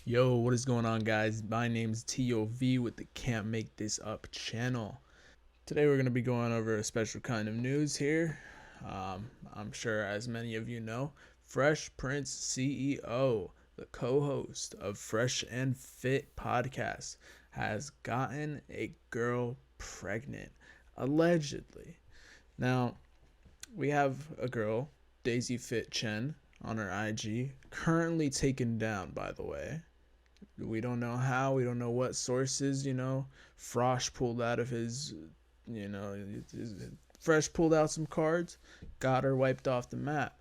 Yo, what is going on, guys? My name's TOV with the Can't Make This Up channel. Today we're going to be going over a special kind of news here. I'm sure, as many of you know, Fresh Prince CEO, the co-host of Fresh and Fit podcast, has gotten a girl pregnant, allegedly. Now, we have a girl, Daisy Fit Chen, on her IG, currently taken down, by the way. We don't know how, we don't know what sources, Frosh pulled out of his, you know, Fresh pulled out some cards, got her wiped off the map.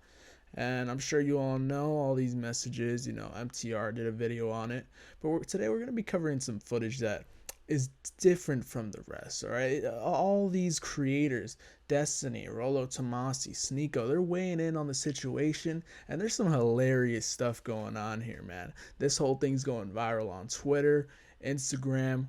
And I'm sure you all know all these messages, MTR did a video on it. But today we're going to be covering some footage that is different from the rest, all right? All these creators, Destiny, Rollo Tomasi, Sneako, they're weighing in on the situation, and there's some hilarious stuff going on here, man. This whole thing's going viral on Twitter, Instagram.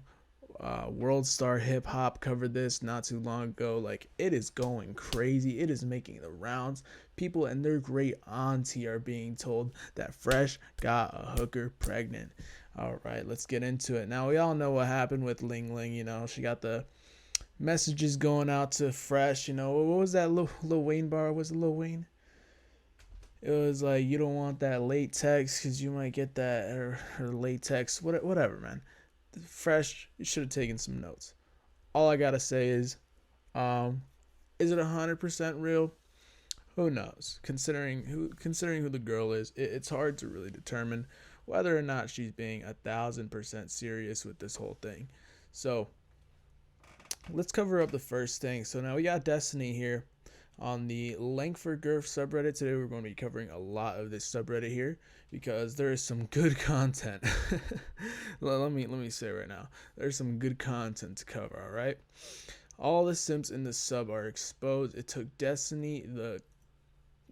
World Star Hip Hop covered this not too long ago. Like, it is going crazy. It is making the rounds. People and their great auntie are being told that Fresh got a hooker pregnant. All right, let's get into it. Now, we all know what happened with Ling Ling. She got the messages going out to Fresh. What was that Lil Wayne bar? Was it Lil Wayne? It was like, you don't want that late text because you might get that, or late text, whatever, man. Fresh, you should have taken some notes. All I gotta say is it 100% real? Who knows? Considering who the girl is, it's hard to really determine whether or not she's being 1,000% serious with this whole thing. So let's cover up the first thing. So now we got Destiny here on the Langford Girth subreddit. Today we're going to be covering a lot of this subreddit here because there is some good content. let me say right now, there's some good content to cover. All right, all the simps in the sub are exposed. It took Destiny, the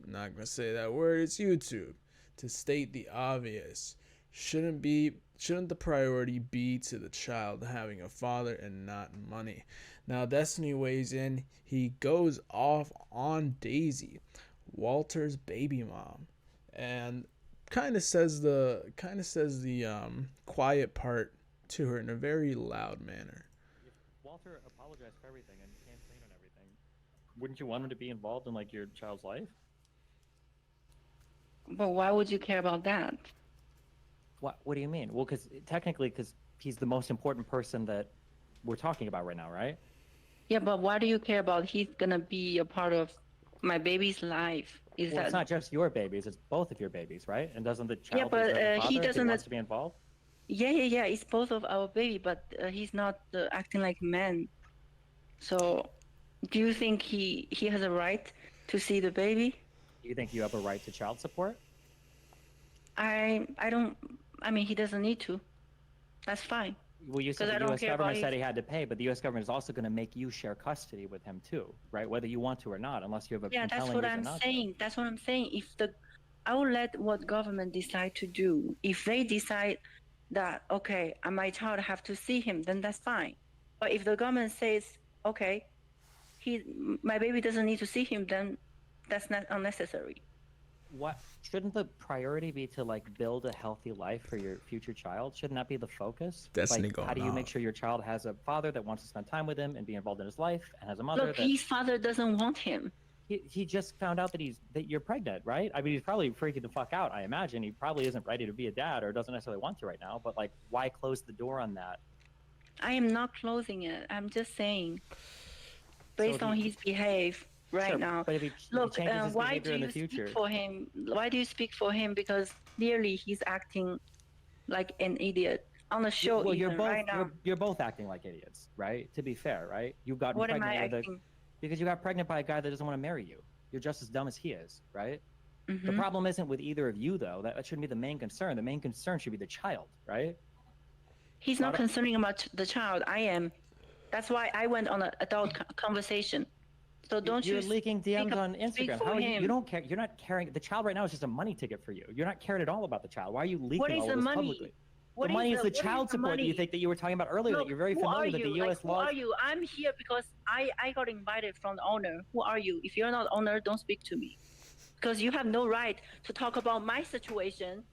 not gonna say that word, it's YouTube, to state the obvious. Shouldn't the priority be to the child having a father and not money? Now Destiny weighs in. He goes off on Daisy, Walter's baby mom, and kind of says the quiet part to her in a very loud manner. If Walter apologized for everything and came clean on everything, wouldn't you want him to be involved in like your child's life? But why would you care about that? What do you mean? Well, because he's the most important person that we're talking about right now, right? Yeah, but why do you care about he's gonna be a part of my baby's life? It's not just your babies; it's both of your babies, right? And doesn't the child Yeah, but deserve a father he if doesn't. Wants to be involved? Yeah. It's both of our baby, but he's not acting like a man. So, do you think he has a right to see the baby? Do you think you have a right to child support? I don't. I mean, he doesn't need to. That's fine. Well, you said the U.S. government said he had to pay, but the U.S. government is also going to make you share custody with him too, right? Whether you want to or not, unless you have a compelling reason not to. Yeah, that's what I'm saying. I will let what government decide to do. If they decide that, okay, my child have to see him, then that's fine. But if the government says, okay, my baby doesn't need to see him, then that's not unnecessary. What shouldn't the priority be to like build a healthy life for your future child? Shouldn't that be the focus? Destiny going how do you make sure your child has a father that wants to spend time with him and be involved in his life, and has a mother? Look, his father doesn't want him. He just found out that you're pregnant, right? I mean, he's probably freaking the fuck out. I imagine he probably isn't ready to be a dad or doesn't necessarily want to right now. But like, why close the door on that? I am not closing it. I'm just saying, based on his behavior right now. But if he changes his behavior in the future, speak for him? Why do you speak for him? Because clearly he's acting like an idiot on the show. Well, you're both acting like idiots, right? To be fair, right? You got pregnant because you got pregnant by a guy that doesn't want to marry you. You're just as dumb as he is, right? Mm-hmm. The problem isn't with either of you, though. That shouldn't be the main concern. The main concern should be the child, right? He's not concerning about the child. I am. That's why I went on an adult conversation. So you're leaking DMs on Instagram. How are you don't care. You're not caring. The child right now is just a money ticket for you. You're not caring at all about the child. Why are you leaking all this publicly? The money is the child support that you think that you were talking about earlier. That you're very familiar with the U.S. laws. Who are you? I'm here because I got invited from the owner. Who are you? If you're not owner, don't speak to me, because you have no right to talk about my situation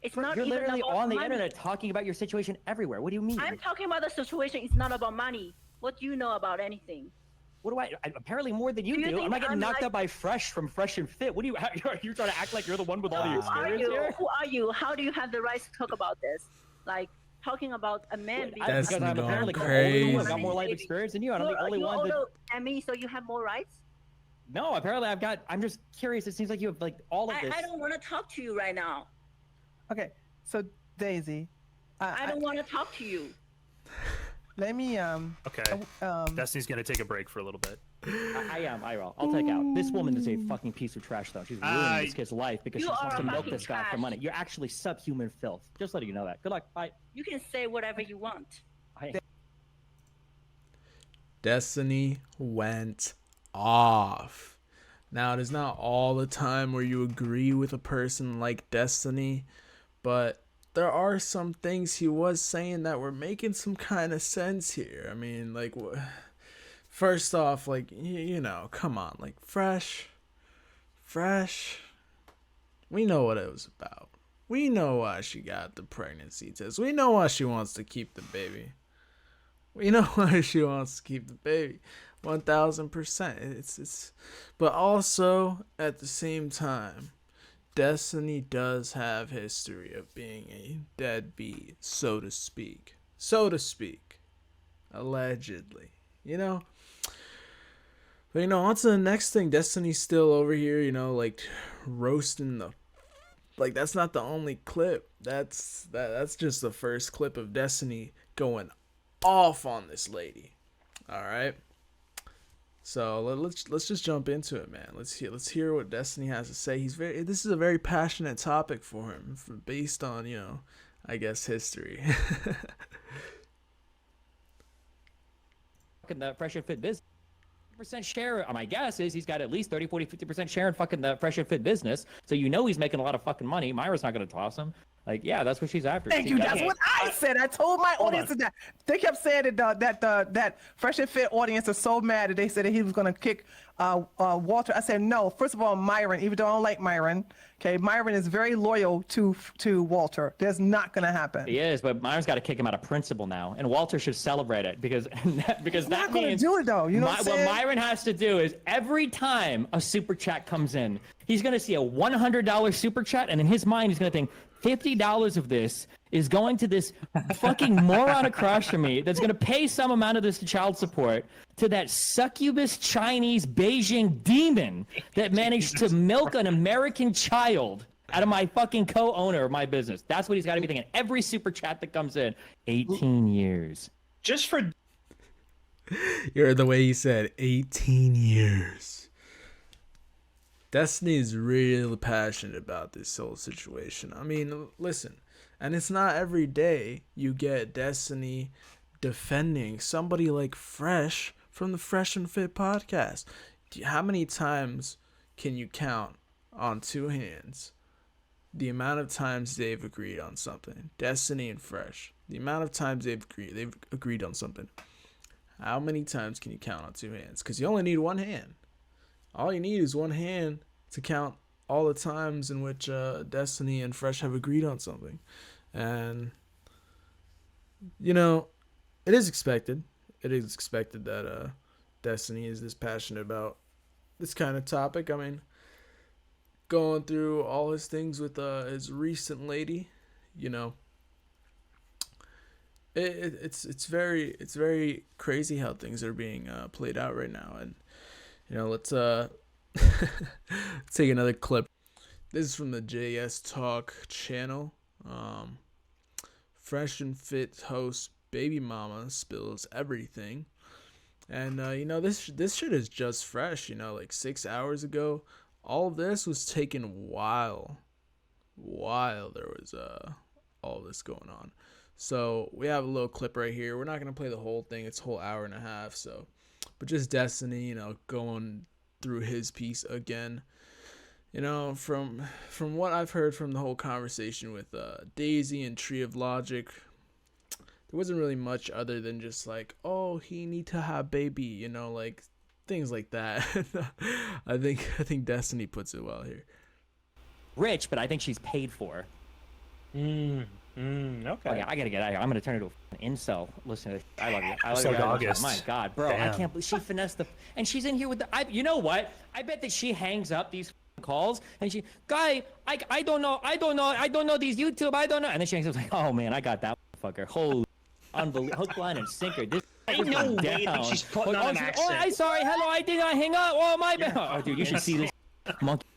It's not You're even literally about on the money. internet talking about your situation everywhere. What do you mean? I'm talking about the situation. It's not about money. What do you know about anything? What do I apparently more than you do? I'm not getting knocked up by Fresh from Fresh and Fit. What do you? You're trying to act like you're the one with all the experience here? Who are you? How do you have the right to talk about this? Like talking about a man because I'm apparently older, I've got more life experience than you. I'm the only one that. And me, so you have more rights? No, apparently I'm just curious. It seems like you have like all of this. I don't want to talk to you right now. Okay, so Daisy, I don't want to talk to you. Let me Okay. Destiny's gonna take a break for a little bit. I am. I'll take out. This woman is a fucking piece of trash, though. She's ruining this kid's life because she wants to milk this guy for money. You're actually subhuman filth. Just letting you know that. Good luck. Bye. You can say whatever you want. Destiny went off. Now, it is not all the time where you agree with a person like Destiny, but there are some things he was saying that were making some kind of sense here. I mean, like, first off, like, you know, come on, like, fresh. We know what it was about. We know why she got the pregnancy test. We know why she wants to keep the baby. 1000%. It's but also at the same time, Destiny does have history of being a deadbeat, so to speak, allegedly, you know. But you know, on to the next thing. Destiny's still over here, you know, like roasting the. Like, that's not the only clip. That's just the first clip of Destiny going off on this lady. All right. So let's just jump into it, man. Let's hear what Destiny has to say. This is a very passionate topic for him, based on, you know, I guess history. The Fresh and Fit business. Percent share. My guess is he's got at least 30, 40, 50% share in fucking the Fresh and Fit business. So you know he's making a lot of fucking money. Myra's not going to toss him. Like, yeah, that's what she's after. Thank you. That's what I said. I told my audience that. They kept saying that Fresh and Fit audience is so mad that they said that he was going to kick Walter. I said, no. First of all, Myron, even though I don't like Myron, okay, Myron is very loyal to Walter. That's not going to happen. He is, but Myron's got to kick him out of principle now. And Walter should celebrate it because He's that not means. Do it, though. You know what Myron has to do is every time a super chat comes in, he's going to see a $100 super chat, and in his mind, he's going to think, $50 of this is going to this fucking moron across from me that's going to pay some amount of this to child support to that succubus Chinese Beijing demon that managed to milk an American child out of my fucking co-owner of my business. That's what he's got to be thinking. Every super chat that comes in, 18 years. Just for... You're the way he said 18 years. Destiny is really passionate about this whole situation. I mean, listen, and it's not every day you get Destiny defending somebody like Fresh from the Fresh and Fit podcast. How many times can you count on two hands the amount of times they've agreed on something? Destiny and Fresh, the amount of times they've agreed on something. How many times can you count on two hands? Because you only need one hand. All you need is one hand to count all the times in which Destiny and Fresh have agreed on something. And, you know, it is expected. It is expected that Destiny is this passionate about this kind of topic. I mean, going through all his things with his recent lady, you know, it's very crazy how things are being played out right now. And, you know, let's take another clip. This is from the JS Talk channel. Fresh and Fit host Baby Mama spills everything. And, you know, this shit is just fresh, you know, like 6 hours ago. All of this was taken while there was all this going on. So we have a little clip right here. We're not going to play the whole thing. It's a whole hour and a half. So, but just Destiny, you know, going through his piece again. You know, from what I've heard from the whole conversation with Daisy and Tree of Logic, there wasn't really much other than just like, oh, he need to have baby, you know, like things like that. I think Destiny puts it well here. Rich, but I think she's paid for. Okay. Oh yeah, I gotta get out of here. I'm gonna turn into an incel. Listen, I love you. I love So you. August. My God, bro, I Damn. can't believe she finessed and she's in here with you know what? I bet that she hangs up these calls and I don't know these YouTube. I don't know. And then she hangs up like, oh man, I got that fucker. Holy, unbelievable. Hook, line, and sinker. This. Ain't no way that she's putting on an accent. I'm sorry. Hello, I did not hang up. Oh my bad. Oh, dude, you should see this monkey.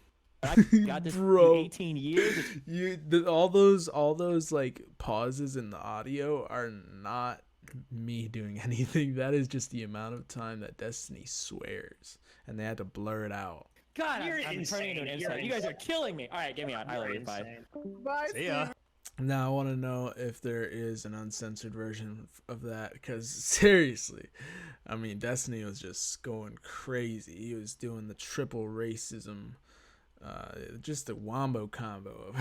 I got this Bro, 18 years. All those like pauses in the audio are not me doing anything. That is just the amount of time that Destiny swears, and they had to blur it out. God, I'm turning into an insult. You guys are killing me. All right, get me out. I love you. Bye. Bye. See ya. Now I want to know if there is an uncensored version of that, because seriously, I mean, Destiny was just going crazy. He was doing the triple racism, just the wombo combo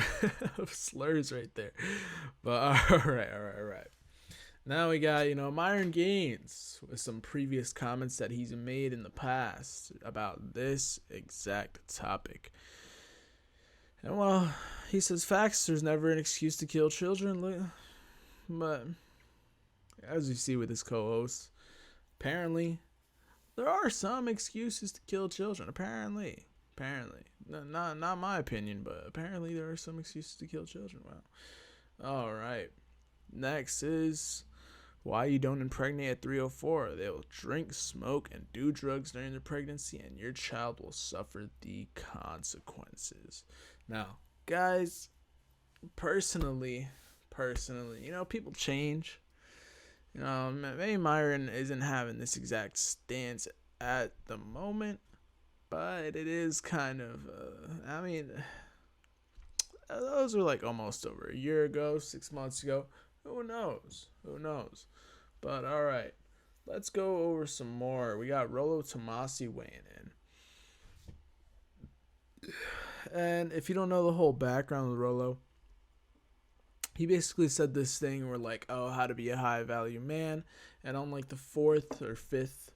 of slurs right there. But all right. Now we got, Myron Gaines with some previous comments that he's made in the past about this exact topic. And well, he says, facts, there's never an excuse to kill children. But as you see with his co-host, apparently there are some excuses to kill children. Apparently. Not my opinion, but apparently there are some excuses to kill children. Wow. All right. Next is why you don't impregnate at 304. They will drink, smoke, and do drugs during their pregnancy, and your child will suffer the consequences. Now, guys, personally, people change. Maybe Myron isn't having this exact stance at the moment, but it is kind of, those were like almost over a year ago, 6 months ago. Who knows? But all right, let's go over some more. We got Rollo Tomasi weighing in. And if you don't know the whole background of Rollo, he basically said this thing where like, oh, how to be a high value man. And on like the 4th or 5th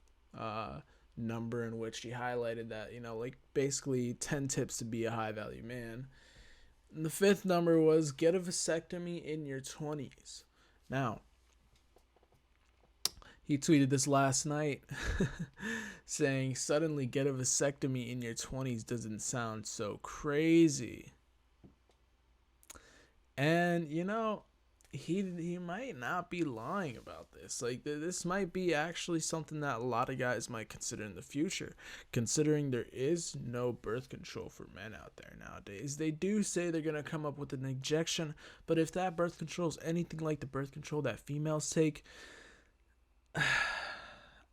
number in which he highlighted that, like basically 10 tips to be a high value man. And the 5th number was get a vasectomy in your 20s. Now, he tweeted this last night saying, suddenly get a vasectomy in your 20s doesn't sound so crazy. And, he might not be lying about this. Like, this might be actually something that a lot of guys might consider in the future, considering there is no birth control for men out there nowadays. They do say they're going to come up with an injection, but if that birth control is anything like the birth control that females take, I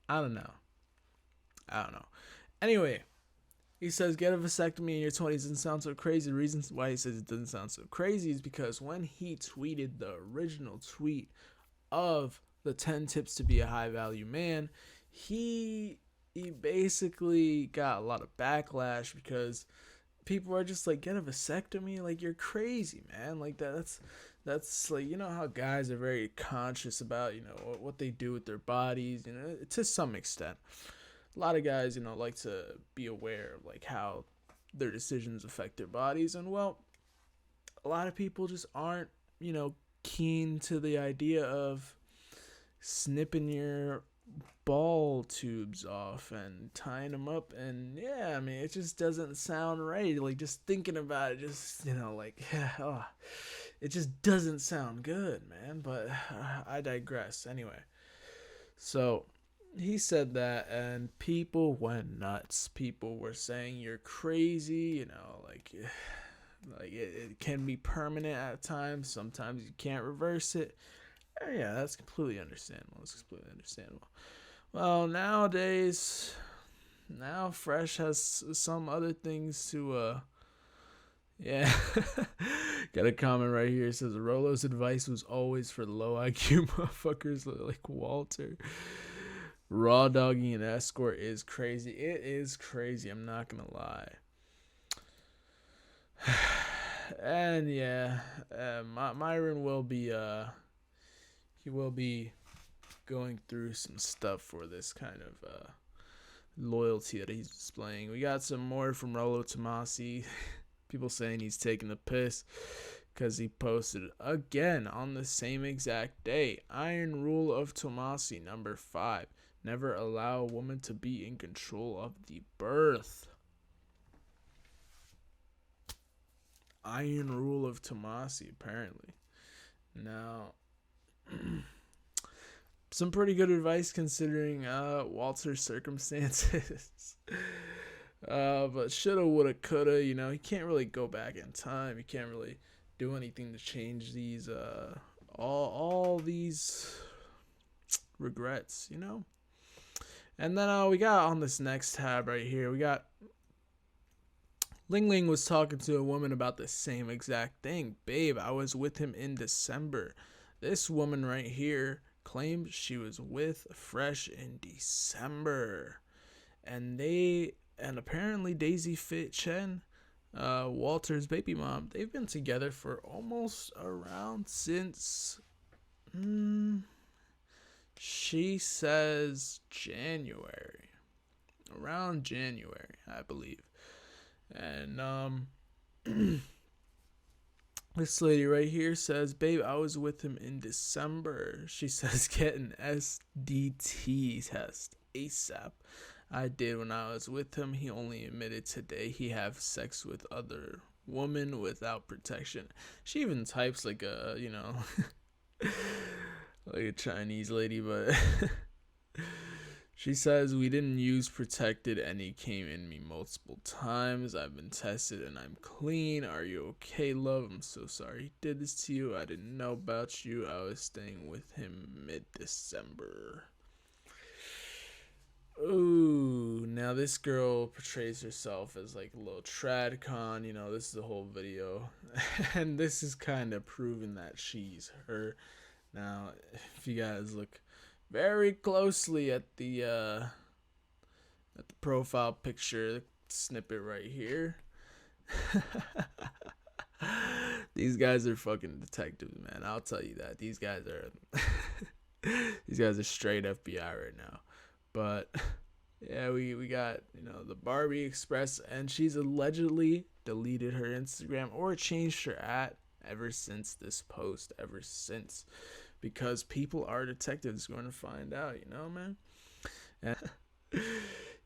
don't know. Anyway, he says get a vasectomy in your 20s doesn't sound so crazy. The reasons why he says it doesn't sound so crazy is because when he tweeted the original tweet of the 10 tips to be a high value man, he basically got a lot of backlash because people are just like, get a vasectomy? Like, you're crazy, man. Like, that's like, how guys are very conscious about, what they do with their bodies, to some extent. A lot of guys, like to be aware of like how their decisions affect their bodies. And well, a lot of people just aren't, keen to the idea of snipping your ball tubes off and tying them up. And yeah, it just doesn't sound right. Like, just thinking about it, just, it just doesn't sound good, man. But I digress. Anyway, so he said that, and people went nuts. People were saying you're crazy, like it can be permanent at times. Sometimes you can't reverse it. Yeah, that's completely understandable. Well, nowadays, Fresh has some other things to, yeah. Got a comment right here. It says, Rollo's advice was always for low IQ motherfuckers like Walter. Raw dogging an escort is crazy. It is crazy. I'm not going to lie. And yeah, Myron will be, he will be going through some stuff for this kind of loyalty that he's displaying. We got some more from Rollo Tomasi. People saying he's taking the piss because he posted again on the same exact day. Iron Rule of Tomasi, number 5. Never allow a woman to be in control of the birth. Iron Rule of Tomasi, apparently. Now, some pretty good advice considering Walter's circumstances. But shoulda, woulda, coulda, you know, he can't really go back in time. He can't really do anything to change these all these regrets, you know. And then we got on this next tab right here, we got Ling Ling was talking to a woman about the same exact thing. Babe, I was with him in December. This woman right here claimed she was with Fresh in December. And apparently Daisy Fit Chen, Walter's baby mom, they've been together for almost around since she says January. Around January, I believe. And this lady right here says, babe, I was with him in December. She says, get an SDT test ASAP. I did when I was with him. He only admitted today he have sex with other women without protection. She even types like a, you know, like a Chinese lady, but she says, we didn't use protected and he came in me multiple times. I've been tested and I'm clean. Are you okay, love? I'm so sorry he did this to you. I didn't know about you. I was staying with him mid-December. Ooh, now this girl portrays herself as like a little tradcon, you know, this is the whole video. And this is kind of proving that she's her. Now, if you guys look very closely at the profile picture, the snippet right here. These guys are fucking detectives, man. I'll tell you that. These guys are these guys are straight FBI right now. But yeah, we got, you know, the Barbie Express, and she's allegedly deleted her Instagram or changed her ever since this post, because people are detectives going to find out, you know, man. And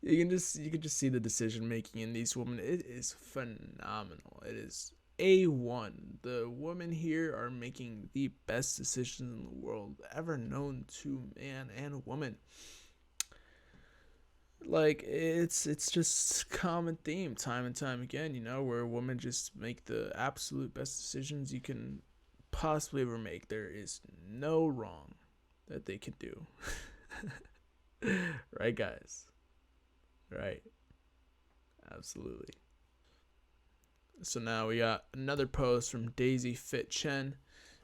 you can just see the decision making in these women. It is phenomenal. It is A1. The women here are making the best decisions in the world ever known to man and woman. Like, it's just common theme time and time again, you know, where women just make the absolute best decisions you can possibly ever make. There is no wrong that they can do. Right, guys? Right. Absolutely. So now we got another post from Daisy Fit Chen.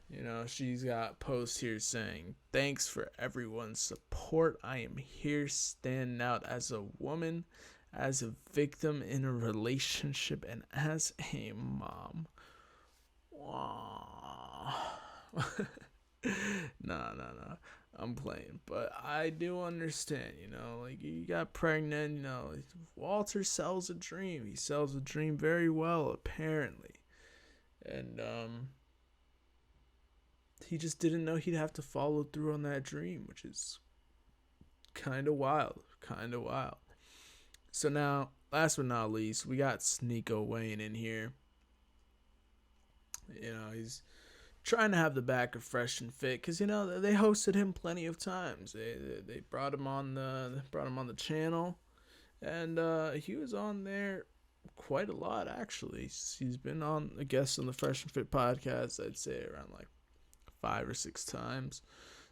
You know, she's got posts here saying, thanks for everyone's support. I am here standing out as a woman, as a victim in a relationship, and as a mom. No. I'm playing. But I do understand, you know, like, you got pregnant, you know, Walter sells a dream. He sells a dream very well, apparently. And, he just didn't know he'd have to follow through on that dream, which is kind of wild. So now, last but not least, we got Sneako weighing in here. You know, he's trying to have the back of Fresh and Fit because, you know, they hosted him plenty of times. They brought him on the channel, and he was on there quite a lot, actually. He's been on a guest on the Fresh and Fit podcast, I'd say around like 5 or 6 times.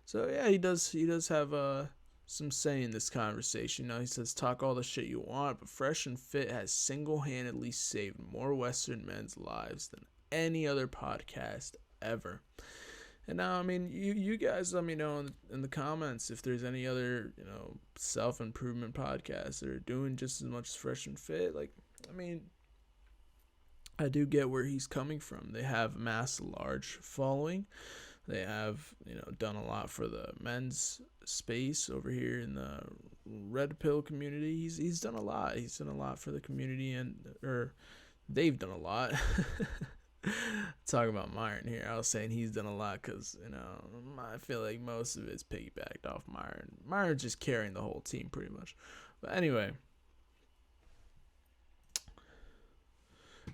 So yeah, he does have some say in this conversation. You know, he says, talk all the shit you want, but Fresh and Fit has single-handedly saved more Western men's lives than any other podcast ever. And now, I mean, you guys let me know in the comments if there's any other, you know, self-improvement podcasts that are doing just as much as Fresh and Fit. Like, I mean, I do get where he's coming from. They have amassed a large following. They have, you know, done a lot for the men's space over here in the red pill community. He's done a lot. He's done a lot for the community, or they've done a lot. talking about Myron here. I was saying he's done a lot because, you know, I feel like most of it's piggybacked off Myron. Myron's just carrying the whole team pretty much. But anyway,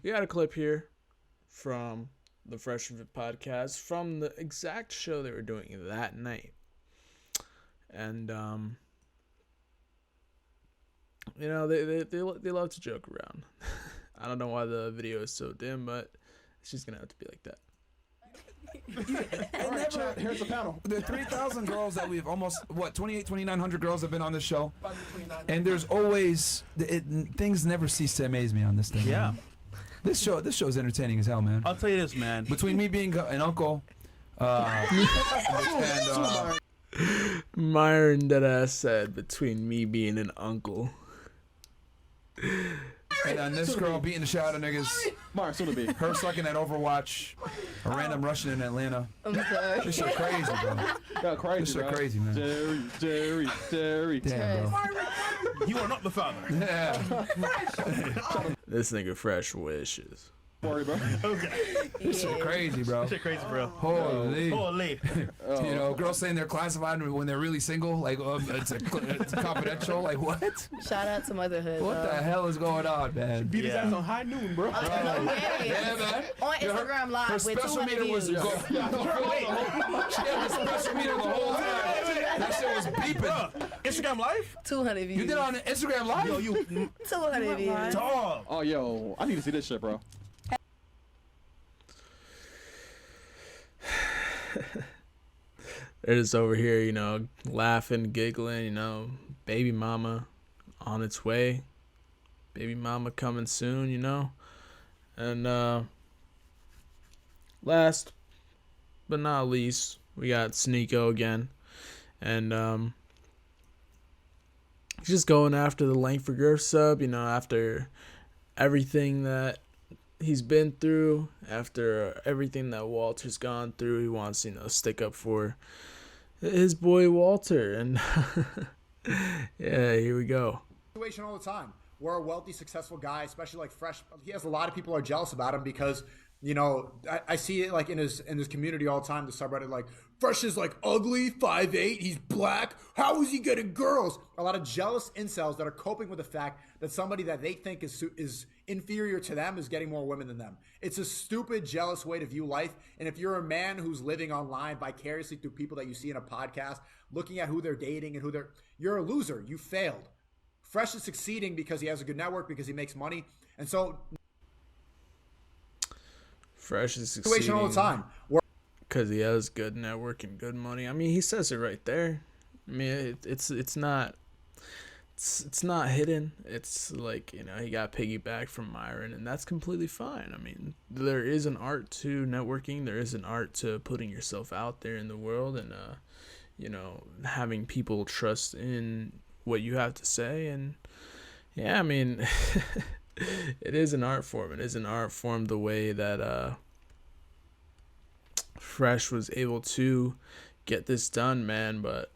we got a clip here from the Fresh and Fit podcast from the exact show they were doing that night. And, you know, they love to joke around. I don't know why the video is so dim, but it's just going to have to be like that. Here's the panel. The 3,000 girls that we've almost, 2,900 girls have been on this show. And there's always, things never cease to amaze me on this thing. Yeah. Man. This show is entertaining as hell, man. I'll tell you this, man. Between me being an uncle, Myron deadass said, between me being an uncle. and this girl beating the shit out of niggas. Her sucking at Overwatch. A random Russian in Atlanta. This shit crazy, bro. Yeah, crazy, this shit bro. crazy, man. Jerry. Damn, bro. You are not the father. Yeah. This nigga Fresh wishes. Sorry, bro. Okay. This shit crazy, bro. This shit crazy, bro. Holy. Holy. You know, girls saying they're classified when they're really single. Like, it's confidential. Like, what? Shout out to motherhood. What the hell is going on, man? Beat his ass on high noon, bro. Yeah, man. On Instagram Live Her with special 200 meter was views. She had the special meter the whole time. That shit was beeping. Instagram Live? 200 views. You did it on Instagram Live? Yo, you 200 views. dog. Oh, yo, I need to see this shit, bro. They're just over here, you know, laughing, giggling, you know, baby mama on its way. Baby mama coming soon, you know. And last but not least, we got Sneako again. And he's just going after the Length for Girth sub, you know, after everything that he's been through, after everything that Walter's gone through. He wants to, you know, stick up for his boy Walter. And yeah, here we go. Situation all the time. We're a wealthy, successful guy, especially like Fresh. He has a lot of people are jealous about him because, you know, I see it like in his community all the time. The subreddit, like, Fresh is like ugly, 5'8", he's black. How is he getting girls? A lot of jealous incels that are coping with the fact that somebody that they think is inferior to them is getting more women than them. It's a stupid, jealous way to view life. And if you're a man who's living online vicariously through people that you see in a podcast, looking at who they're dating and you're a loser. You failed. Fresh is succeeding because he has a good network, because he makes money. And so Fresh is succeeding all the time because he has good network and good money. I mean, he says it right there. I mean, it's not hidden. It's like, you know, he got piggyback from Myron, and that's completely fine. I mean, there is an art to networking. There is an art to putting yourself out there in the world, and you know, having people trust in what you have to say. And yeah, I mean, it is an art form. It is an art form the way that Fresh was able to get this done, man. But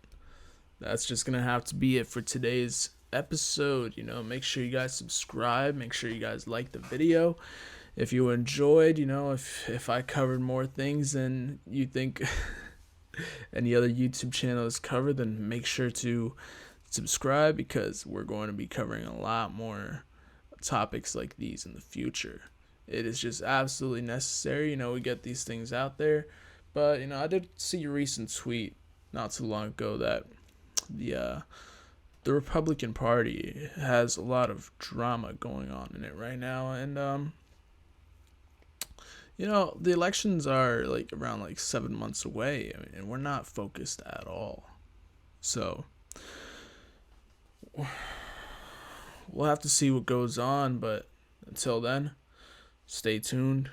that's just gonna have to be it for today's episode. You know, make sure you guys subscribe, make sure you guys like the video. If you enjoyed, you know, if I covered more things than you think any other YouTube channel is covered, then make sure to subscribe, because we're going to be covering a lot more topics like these in the future. It is just absolutely necessary, you know, we get these things out there. But, you know, I did see a recent tweet not too long ago that the Republican Party has a lot of drama going on in it right now. And you know, the elections are like around like 7 months away. I mean, and we're not focused at all. So we'll have to see what goes on, but until then, stay tuned.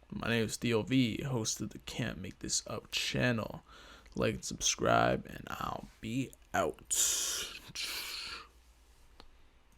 My name is Theo V, host of the Can't Make This Up channel. Like and subscribe, and I'll be out.